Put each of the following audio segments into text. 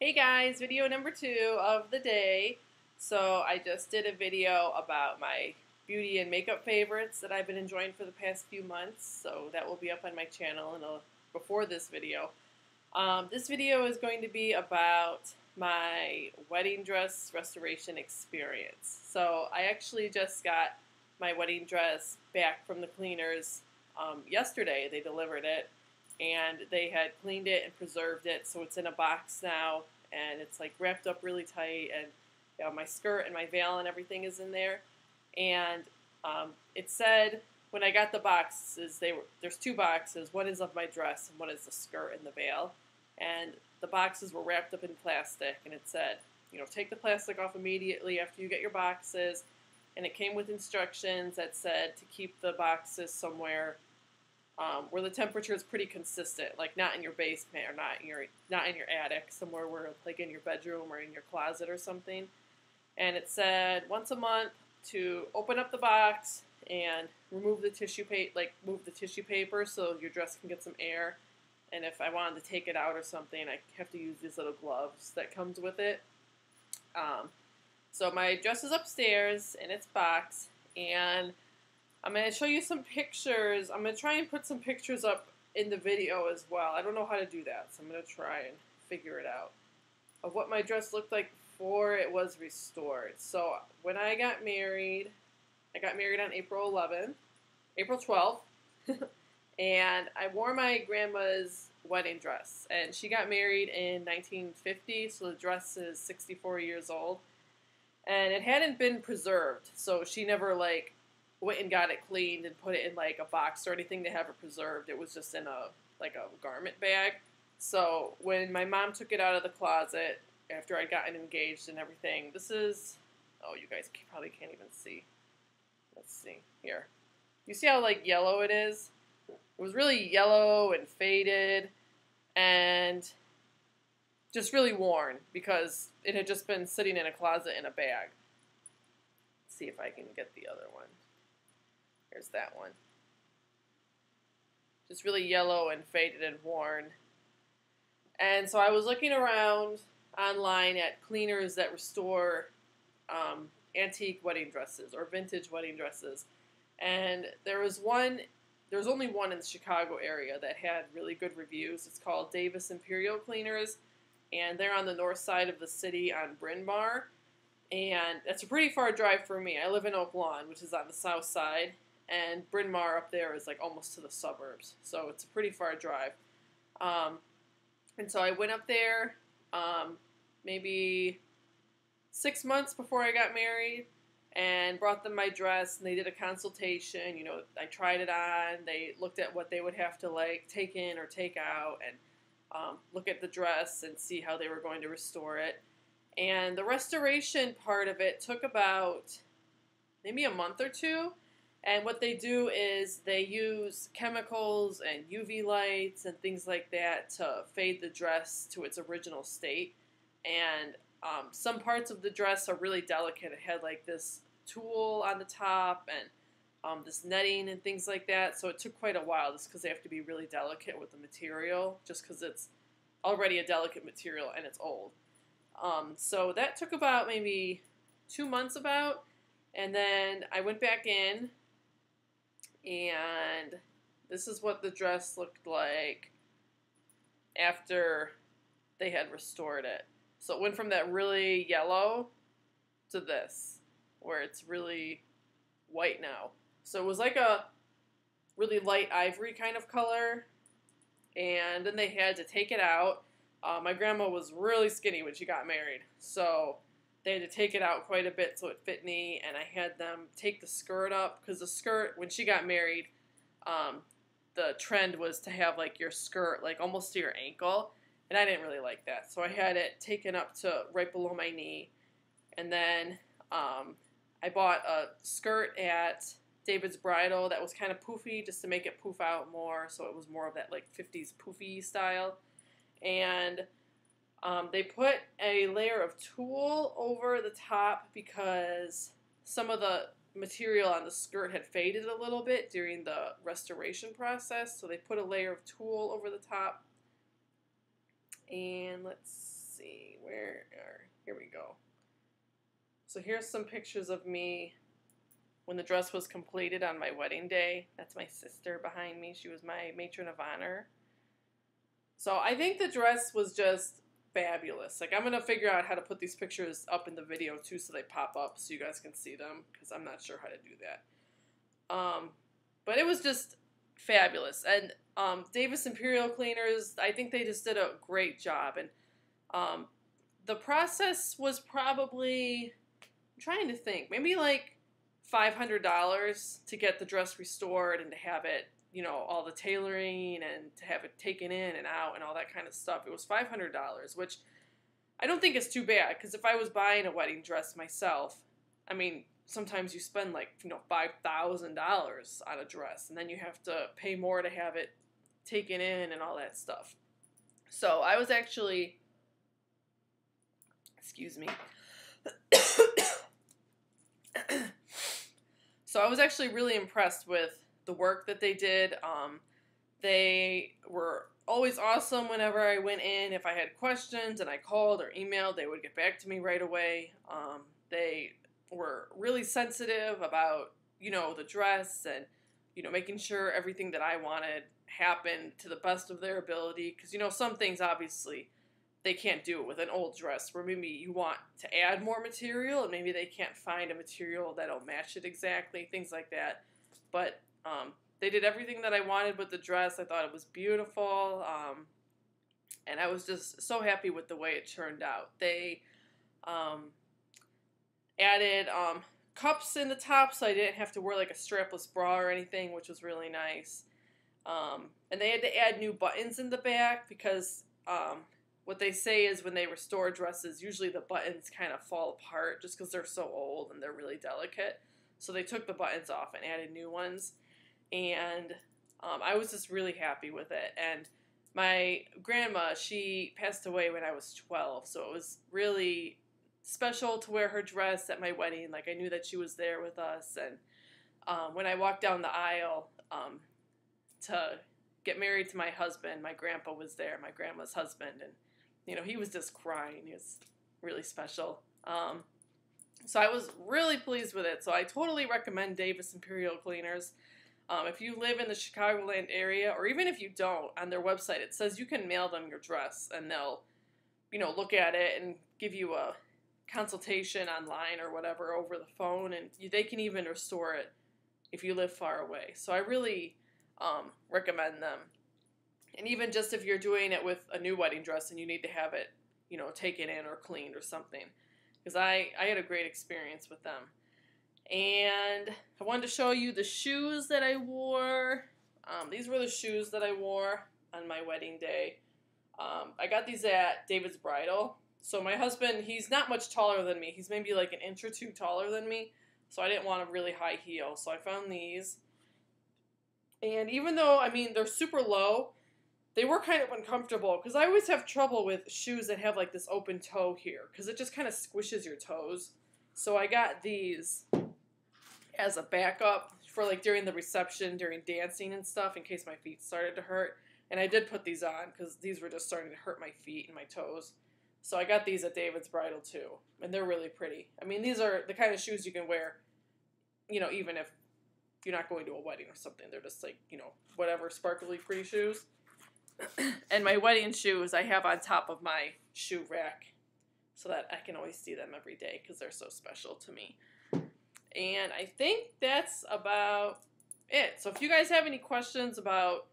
Hey guys, video number 2 of the day. So I just did a video about my beauty and makeup favorites that I've been enjoying for the past few months. So that will be up on my channel before this video. This video is going to be about my wedding dress restoration experience. So I actually just got my wedding dress back from the cleaners yesterday. They delivered it. And they had cleaned it and preserved it, so it's in a box now, and it's like wrapped up really tight, and you know, my skirt and my veil and everything is in there. And it said when I got the boxes, there's 2 boxes. One is of my dress, and one is the skirt and the veil. And the boxes were wrapped up in plastic, and it said, you know, take the plastic off immediately after you get your boxes. And it came with instructions that said to keep the boxes somewhere where the temperature is pretty consistent, like not in your basement or not in your attic, somewhere where like in your bedroom or in your closet or something. And it said once a month to open up the box and remove the tissue paper so your dress can get some air. And if I wanted to take it out or something, I have to use these little gloves that comes with it. So my dress is upstairs in its box, and I'm going to show you some pictures. I'm going to try and put some pictures up in the video as well. I don't know how to do that, so I'm going to try and figure it out. Of what my dress looked like before it was restored. So when I got married on April 12th, and I wore my grandma's wedding dress. And she got married in 1950, so the dress is 64 years old. And it hadn't been preserved, so she never went and got it cleaned and put it in like a box or anything to have it preserved. It was just in a garment bag. So when my mom took it out of the closet after I'd gotten engaged and everything, this is, oh, you guys probably can't even see. Let's see here. You see how yellow it is? It was really yellow and faded and just really worn because it had just been sitting in a closet in a bag. Let's see if I can get the other one. Here's that one. Just really yellow and faded and worn. And so I was looking around online at cleaners that restore antique wedding dresses or vintage wedding dresses. And there was only one in the Chicago area that had really good reviews. It's called Davis Imperial Cleaners, and they're on the north side of the city on Bryn Mawr. And it's a pretty far drive for me. I live in Oak Lawn, which is on the south side. And Bryn Mawr up there is almost to the suburbs, so it's a pretty far drive. And so I went up there maybe 6 months before I got married and brought them my dress, and they did a consultation. You know, I tried it on. They looked at what they would have to take in or take out and look at the dress and see how they were going to restore it. And the restoration part of it took about maybe a month or 2. And what they do is they use chemicals and UV lights and things like that to fade the dress to its original state. And some parts of the dress are really delicate. It had this tulle on the top and this netting and things like that. So it took quite a while just because they have to be really delicate with the material, just because it's already a delicate material and it's old. So that took about maybe 2 months and then I went back in. And this is what the dress looked like after they had restored it. So it went from that really yellow to this, where it's really white now. So it was like a really light ivory kind of color. And then they had to take it out. My grandma was really skinny when she got married, so they had to take it out quite a bit so it fit me, and I had them take the skirt up, because the skirt, when she got married, the trend was to have your skirt almost to your ankle, and I didn't really like that, so I had it taken up to right below my knee. And then I bought a skirt at David's Bridal that was kind of poofy, just to make it poof out more, so it was more of that 50s poofy style. And they put a layer of tulle over the top because some of the material on the skirt had faded a little bit during the restoration process. So they put a layer of tulle over the top. And let's see, here we go. So here's some pictures of me when the dress was completed on my wedding day. That's my sister behind me. She was my matron of honor. So I think the dress was just fabulous. Like, I'm going to figure out how to put these pictures up in the video too so they pop up so you guys can see them, because I'm not sure how to do that. But it was just fabulous. And Davis Imperial Cleaners, I think they just did a great job. And the process was probably, I'm trying to think, maybe like $500 to get the dress restored and to have it, you know, all the tailoring and to have it taken in and out and all that kind of stuff. It was $500, which I don't think is too bad, because if I was buying a wedding dress myself, I mean, sometimes you spend like, you know, $5,000 on a dress, and then you have to pay more to have it taken in and all that stuff. So I was actually, excuse me, so I was actually really impressed with the work that they did. They were always awesome whenever I went in. If I had questions and I called or emailed, they would get back to me right away. They were really sensitive about, you know, the dress and, you know, making sure everything that I wanted happened to the best of their ability. Because, you know, some things obviously they can't do it with an old dress, where maybe you want to add more material and maybe they can't find a material that'll match it exactly, things like that. But they did everything that I wanted with the dress. I thought it was beautiful, and I was just so happy with the way it turned out. They added cups in the top, so I didn't have to wear like a strapless bra or anything, which was really nice. And they had to add new buttons in the back, because what they say is when they restore dresses, usually the buttons kind of fall apart just because they're so old and they're really delicate. So they took the buttons off and added new ones. And I was just really happy with it. And my grandma, she passed away when I was 12, so it was really special to wear her dress at my wedding. Like, I knew that she was there with us. And when I walked down the aisle to get married to my husband, my grandpa was there, my grandma's husband, and, you know, he was just crying. He was really special. So I was really pleased with it. So I totally recommend Davis Imperial Cleaners. If you live in the Chicagoland area, or even if you don't, on their website it says you can mail them your dress, and they'll, you know, look at it and give you a consultation online or whatever over the phone, and they can even restore it if you live far away. So I really recommend them. And even just if you're doing it with a new wedding dress and you need to have it, you know, taken in or cleaned or something, because I had a great experience with them. And I wanted to show you the shoes that I wore. These were the shoes that I wore on my wedding day. I got these at David's Bridal. So my husband, he's not much taller than me. He's maybe like an inch or two taller than me. So I didn't want a really high heel. So I found these. And even though, I mean, they're super low, they were kind of uncomfortable, because I always have trouble with shoes that have like this open toe here, because it just kind of squishes your toes. So I got these as a backup for like during the reception, during dancing and stuff, in case my feet started to hurt. And I did put these on because these were just starting to hurt my feet and my toes. So I got these at David's Bridal too, and they're really pretty. I mean, these are the kind of shoes you can wear, you know, even if you're not going to a wedding or something. They're just like, you know, whatever, sparkly pretty shoes. And my wedding shoes I have on top of my shoe rack so that I can always see them every day, because they're so special to me. And I think that's about it. So if you guys have any questions about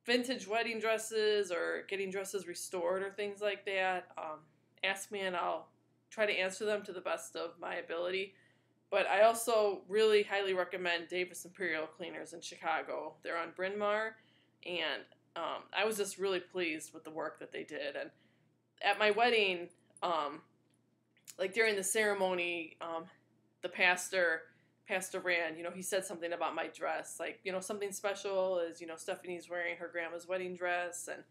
vintage wedding dresses or getting dresses restored or things like that, ask me and I'll try to answer them to the best of my ability. But I also really highly recommend Davis Imperial Cleaners in Chicago. They're on Bryn Mawr, and I was just really pleased with the work that they did. And at my wedding, like during the ceremony, the Pastor Rand, you know, he said something about my dress, like, you know, something special is, you know, Stephanie's wearing her grandma's wedding dress. And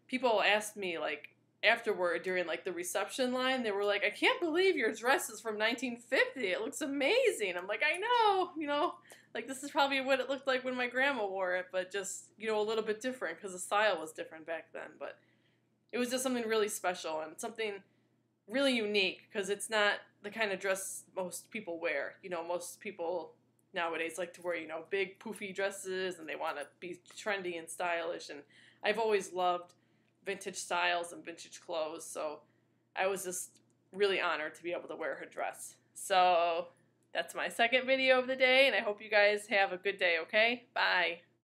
people asked me, like, afterward during, like, the reception line, they were like, I can't believe your dress is from 1950. It looks amazing. I'm like, I know, you know, like, this is probably what it looked like when my grandma wore it, but just, you know, a little bit different, because the style was different back then. But it was just something really special and something really unique because it's not the kind of dress most people wear. You know, most people nowadays like to wear, you know, big poofy dresses and they want to be trendy and stylish. And I've always loved vintage styles and vintage clothes, so I was just really honored to be able to wear her dress. So that's my second video of the day, and I hope you guys have a good day, okay? Bye.